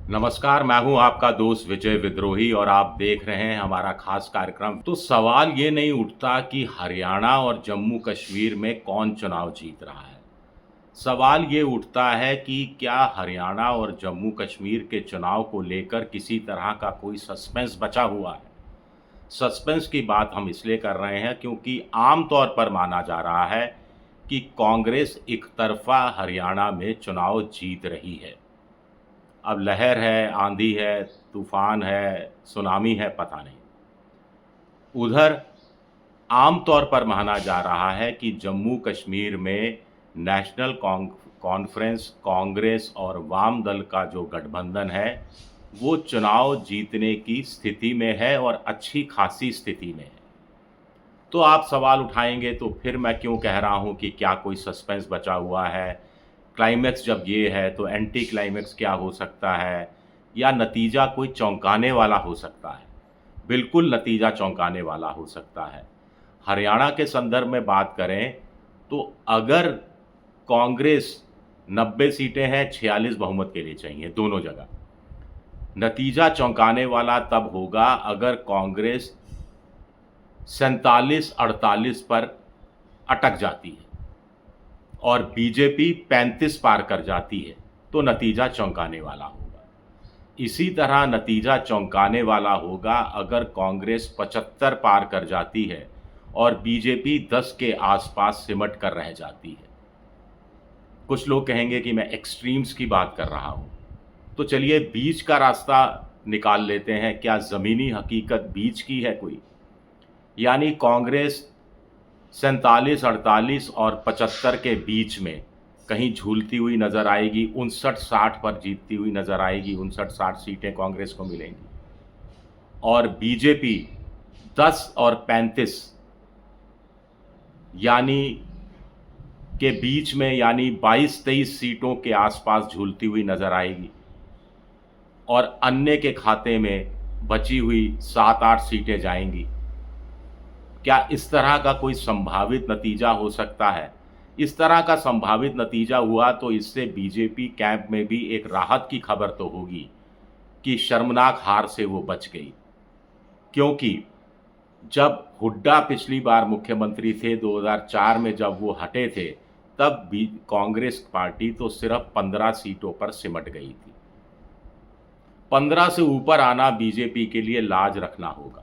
नमस्कार, मैं हूं आपका दोस्त विजय विद्रोही और आप देख रहे हैं हमारा खास कार्यक्रम। तो सवाल ये नहीं उठता कि हरियाणा और जम्मू कश्मीर में कौन चुनाव जीत रहा है। सवाल ये उठता है कि क्या हरियाणा और जम्मू कश्मीर के चुनाव को लेकर किसी तरह का कोई सस्पेंस बचा हुआ है। सस्पेंस की बात हम इसलिए कर रहे हैं क्योंकि आम तौर पर माना जा रहा है कि कांग्रेस एक तरफा हरियाणा में चुनाव जीत रही है। अब लहर है, आंधी है, तूफान है, सुनामी है, पता नहीं। उधर आम तौर पर माना जा रहा है कि जम्मू कश्मीर में नेशनल कॉन्फ्रेंस, कांग्रेस और वाम दल का जो गठबंधन है, वो चुनाव जीतने की स्थिति में है और अच्छी खासी स्थिति में है। तो आप सवाल उठाएंगे तो फिर मैं क्यों कह रहा हूँ कि क्या कोई सस्पेंस बचा हुआ है। क्लाइमेक्स जब ये है तो एंटी क्लाइमेक्स क्या हो सकता है, या नतीजा कोई चौंकाने वाला हो सकता है। बिल्कुल नतीजा चौंकाने वाला हो सकता है। हरियाणा के संदर्भ में बात करें तो अगर कांग्रेस 90 सीटें हैं, 46 बहुमत के लिए चाहिए दोनों जगह। नतीजा चौंकाने वाला तब होगा अगर कांग्रेस 47-48 पर अटक जाती है और बीजेपी 35 पार कर जाती है, तो नतीजा चौंकाने वाला होगा। इसी तरह नतीजा चौंकाने वाला होगा अगर कांग्रेस 75 पार कर जाती है और बीजेपी 10 के आसपास सिमट कर रह जाती है। कुछ लोग कहेंगे कि मैं एक्सट्रीम्स की बात कर रहा हूँ, तो चलिए बीच का रास्ता निकाल लेते हैं। क्या ज़मीनी हकीकत बीच की है कोई? यानी कांग्रेस 47-48 और 75 के बीच में कहीं झूलती हुई नज़र आएगी, 59-60 पर जीतती हुई नज़र आएगी, 59-60 सीटें कांग्रेस को मिलेंगी। और बीजेपी 10 और 35 यानी के बीच में, यानी 22-23 सीटों के आसपास झूलती हुई नज़र आएगी और अन्य के खाते में बची हुई 7-8 सीटें जाएंगी। क्या इस तरह का कोई संभावित नतीजा हो सकता है? इस तरह का संभावित नतीजा हुआ तो इससे बीजेपी कैंप में भी एक राहत की खबर तो होगी कि शर्मनाक हार से वो बच गई। क्योंकि जब हुड्डा पिछली बार मुख्यमंत्री थे 2004 में, जब वो हटे थे, तब भी कांग्रेस पार्टी तो सिर्फ 15 सीटों पर सिमट गई थी। 15 से ऊपर आना बीजेपी के लिए लाज रखना होगा।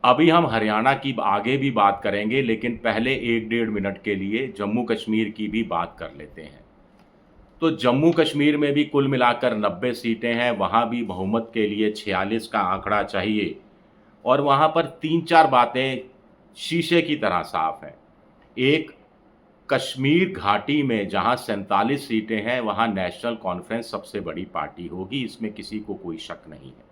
अभी हम हरियाणा की आगे भी बात करेंगे, लेकिन पहले 1-1.5 मिनट के लिए जम्मू कश्मीर की भी बात कर लेते हैं। तो जम्मू कश्मीर में भी कुल मिलाकर 90 सीटें हैं, वहाँ भी बहुमत के लिए 46 का आंकड़ा चाहिए और वहाँ पर 3-4 बातें शीशे की तरह साफ हैं। एक, कश्मीर घाटी में जहाँ 47 सीटें हैं, वहाँ नेशनल कॉन्फ्रेंस सबसे बड़ी पार्टी होगी, इसमें किसी को कोई शक नहीं है।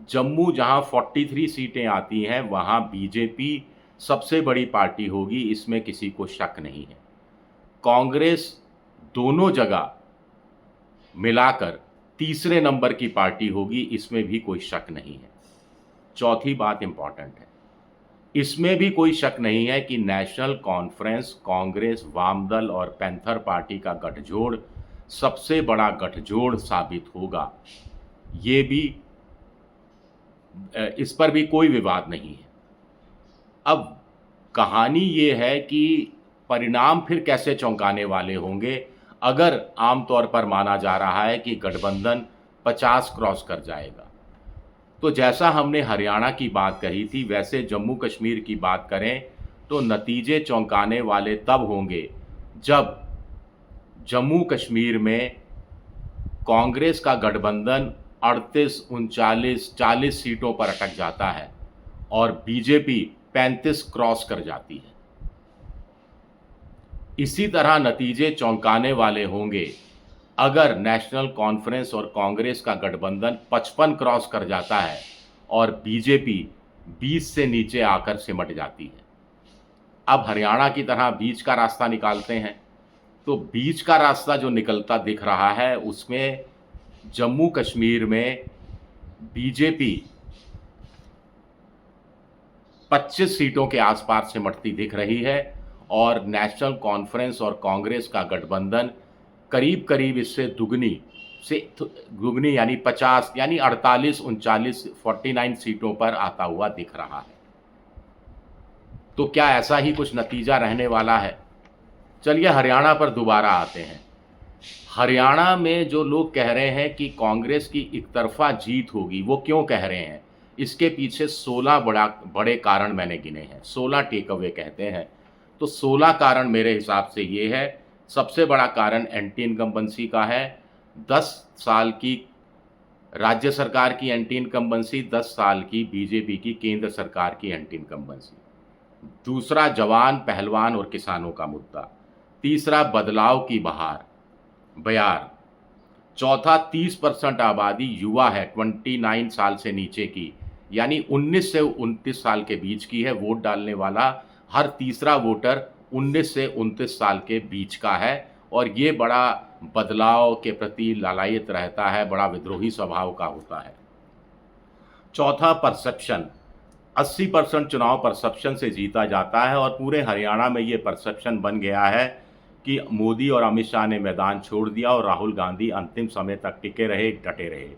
जम्मू जहां 43 सीटें आती हैं, वहां बीजेपी सबसे बड़ी पार्टी होगी, इसमें किसी को शक नहीं है। कांग्रेस दोनों जगह मिलाकर तीसरे नंबर की पार्टी होगी, इसमें भी कोई शक नहीं है। चौथी बात इंपॉर्टेंट है, इसमें भी कोई शक नहीं है कि नेशनल कॉन्फ्रेंस, कांग्रेस, वामदल और पैंथर पार्टी का गठजोड़ सबसे बड़ा गठजोड़ साबित होगा। ये भी इस पर भी कोई विवाद नहीं है। अब कहानी ये है कि परिणाम फिर कैसे चौंकाने वाले होंगे अगर आमतौर पर माना जा रहा है कि गठबंधन 50 क्रॉस कर जाएगा। तो जैसा हमने हरियाणा की बात कही थी, वैसे जम्मू कश्मीर की बात करें तो नतीजे चौंकाने वाले तब होंगे जब जम्मू कश्मीर में कांग्रेस का गठबंधन 38, 39, 40 सीटों पर अटक जाता है और बीजेपी 35 क्रॉस कर जाती है। इसी तरह नतीजे चौंकाने वाले होंगे अगर नेशनल कॉन्फ्रेंस और कांग्रेस का गठबंधन 55 क्रॉस कर जाता है और बीजेपी 20 से नीचे आकर सिमट जाती है। अब हरियाणा की तरह बीच का रास्ता निकालते हैं, तो बीच का रास्ता जो निकलता दिख रहा है उसमें जम्मू कश्मीर में बीजेपी 25 सीटों के आसपास सिमटती दिख रही है और नेशनल कॉन्फ्रेंस और कांग्रेस का गठबंधन करीब करीब इससे दुगनी यानी 50 यानी 48 39 49 सीटों पर आता हुआ दिख रहा है। तो क्या ऐसा ही कुछ नतीजा रहने वाला है? चलिए हरियाणा पर दोबारा आते हैं। हरियाणा में जो लोग कह रहे हैं कि कांग्रेस की एकतरफा जीत होगी, वो क्यों कह रहे हैं? इसके पीछे 16 बड़े कारण मैंने गिने हैं, 16 टेक अवे कहते हैं। तो 16 कारण मेरे हिसाब से ये है। सबसे बड़ा कारण एंटी इनकम्बेंसी का है। 10 साल की राज्य सरकार की एंटी इनकम्बेंसी, 10 साल की बीजेपी की केंद्र सरकार की एंटी इनकम्बेंसी। दूसरा, जवान, पहलवान और किसानों का मुद्दा। तीसरा, बदलाव की बयार। चौथा, 30% आबादी युवा है, 29 साल से नीचे की, यानी 19 से 29 साल के बीच की है। वोट डालने वाला हर तीसरा वोटर 19 से 29 साल के बीच का है, और ये बड़ा बदलाव के प्रति लालायित रहता है, बड़ा विद्रोही स्वभाव का होता है। चौथा, परसेप्शन। 80% चुनाव परसेप्शन से जीता जाता है, और पूरे हरियाणा में ये परसेप्शन बन गया है कि मोदी और अमित शाह ने मैदान छोड़ दिया और राहुल गांधी अंतिम समय तक टिके रहे, डटे रहे।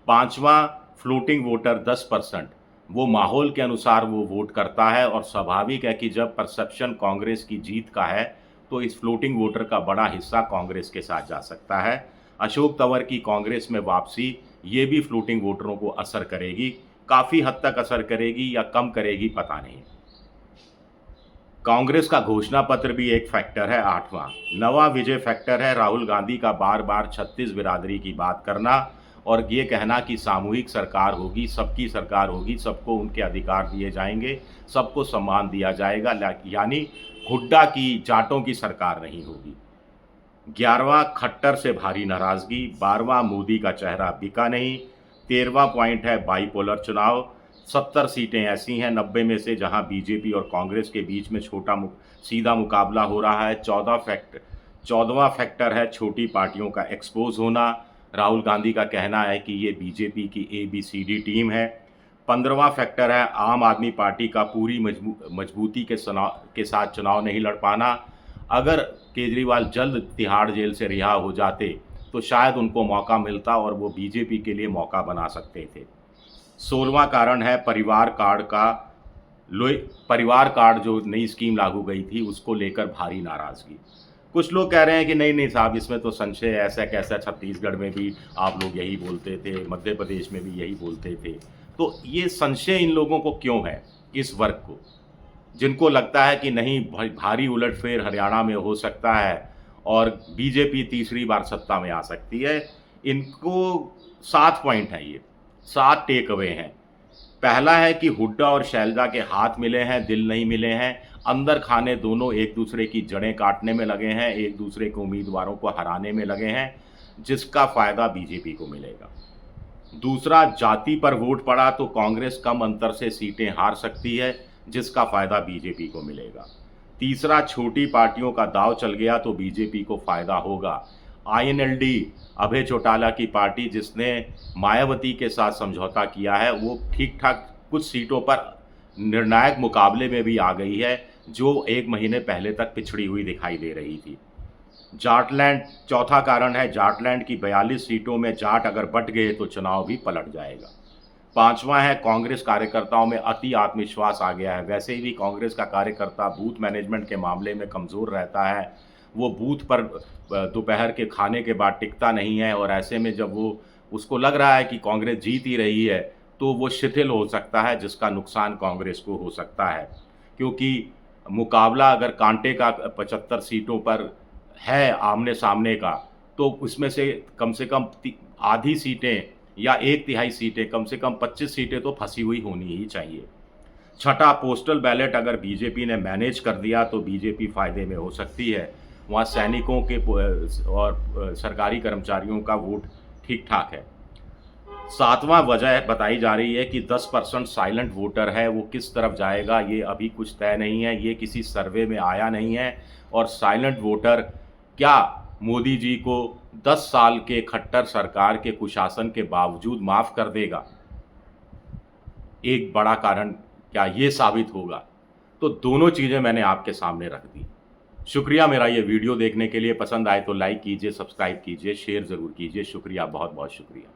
पांचवा, फ्लोटिंग वोटर 10%। वो माहौल के अनुसार वो वोट करता है, और स्वाभाविक है कि जब परसेप्शन कांग्रेस की जीत का है तो इस फ्लोटिंग वोटर का बड़ा हिस्सा कांग्रेस के साथ जा सकता है। अशोक तंवर की कांग्रेस में वापसी ये भी फ्लोटिंग वोटरों को असर करेगी, काफ़ी हद तक असर करेगी या कम करेगी पता नहीं। कांग्रेस का घोषणा पत्र भी एक फैक्टर है, 8वां। नवा विजय फैक्टर है राहुल गांधी का बार बार 36 बिरादरी की बात करना और ये कहना कि सामूहिक सरकार होगी, सबकी सरकार होगी, सबको उनके अधिकार दिए जाएंगे, सबको सम्मान दिया जाएगा, यानी हुड्डा की, जाटों की सरकार नहीं होगी। 11वां, खट्टर से भारी नाराजगी। 12वां, मोदी का चेहरा बिका नहीं। 13वां पॉइंट है बाईपोलर चुनाव। 70 सीटें ऐसी हैं 90 में से जहां बीजेपी और कांग्रेस के बीच में सीधा मुकाबला हो रहा है। 14वां फैक्टर है छोटी पार्टियों का एक्सपोज होना। राहुल गांधी का कहना है कि ये बीजेपी की ABCD टीम है। 15वां फैक्टर है आम आदमी पार्टी का पूरी मजबूती के साथ चुनाव नहीं लड़ पाना। अगर केजरीवाल जल्द तिहाड़ जेल से रिहा हो जाते तो शायद उनको मौका मिलता और वो बीजेपी के लिए मौका बना सकते थे। 16वां कारण है परिवार कार्ड जो नई स्कीम लागू गई थी उसको लेकर भारी नाराज़गी। कुछ लोग कह रहे हैं कि नहीं नहीं साहब, इसमें तो संशय है, ऐसा कैसा, छत्तीसगढ़ में भी आप लोग यही बोलते थे, मध्य प्रदेश में भी यही बोलते थे। तो ये संशय इन लोगों को क्यों है, इस वर्ग को, जिनको लगता है कि नहीं भारी उलटफेर हरियाणा में हो सकता है और बीजेपी तीसरी बार सत्ता में आ सकती है। इनको 7 पॉइंट हैं, ये 7 टेक अवे हैं। पहला है कि हुड्डा और शैलजा के हाथ मिले हैं, दिल नहीं मिले हैं। अंदर खाने दोनों एक दूसरे की जड़ें काटने में लगे हैं, एक दूसरे के उम्मीदवारों को हराने में लगे हैं, जिसका फ़ायदा बीजेपी को मिलेगा। दूसरा, जाति पर वोट पड़ा तो कांग्रेस कम अंतर से सीटें हार सकती है, जिसका फ़ायदा बीजेपी को मिलेगा। तीसरा, छोटी पार्टियों का दाव चल गया तो बीजेपी को फ़ायदा होगा। INLD, अभय चौटाला की पार्टी, जिसने मायावती के साथ समझौता किया है, वो ठीक ठाक कुछ सीटों पर निर्णायक मुकाबले में भी आ गई है, जो 1 महीने पहले तक पिछड़ी हुई दिखाई दे रही थी। जाटलैंड, चौथा कारण है जाटलैंड की 42 सीटों में जाट अगर बट गए तो चुनाव भी पलट जाएगा। 5वां है कांग्रेस कार्यकर्ताओं में अति आत्मविश्वास आ गया है। वैसे ही भी कांग्रेस का कार्यकर्ता बूथ मैनेजमेंट के मामले में कमज़ोर रहता है, वो बूथ पर दोपहर के खाने के बाद टिकता नहीं है, और ऐसे में जब वो उसको लग रहा है कि कांग्रेस जीत ही रही है तो वो शिथिल हो सकता है, जिसका नुकसान कांग्रेस को हो सकता है। क्योंकि मुकाबला अगर कांटे का 75 सीटों पर है आमने सामने का, तो उसमें से कम आधी सीटें या 1/3 सीटें, कम से कम 25 सीटें तो फंसी हुई होनी ही चाहिए। छठा, पोस्टल बैलेट अगर बीजेपी ने मैनेज कर दिया तो बीजेपी फ़ायदे में हो सकती है। वहाँ सैनिकों के और सरकारी कर्मचारियों का वोट ठीक ठाक है। 7वां वजह बताई जा रही है कि 10% साइलेंट वोटर है, वो किस तरफ जाएगा ये अभी कुछ तय नहीं है, ये किसी सर्वे में आया नहीं है। और साइलेंट वोटर क्या मोदी जी को 10 साल के खट्टर सरकार के कुशासन के बावजूद माफ़ कर देगा? एक बड़ा कारण क्या ये साबित होगा? तो दोनों चीज़ें मैंने आपके सामने रख दी। शुक्रिया मेरा ये वीडियो देखने के लिए। पसंद आए तो लाइक कीजिए, सब्सक्राइब कीजिए, शेयर ज़रूर कीजिए। शुक्रिया, बहुत बहुत शुक्रिया।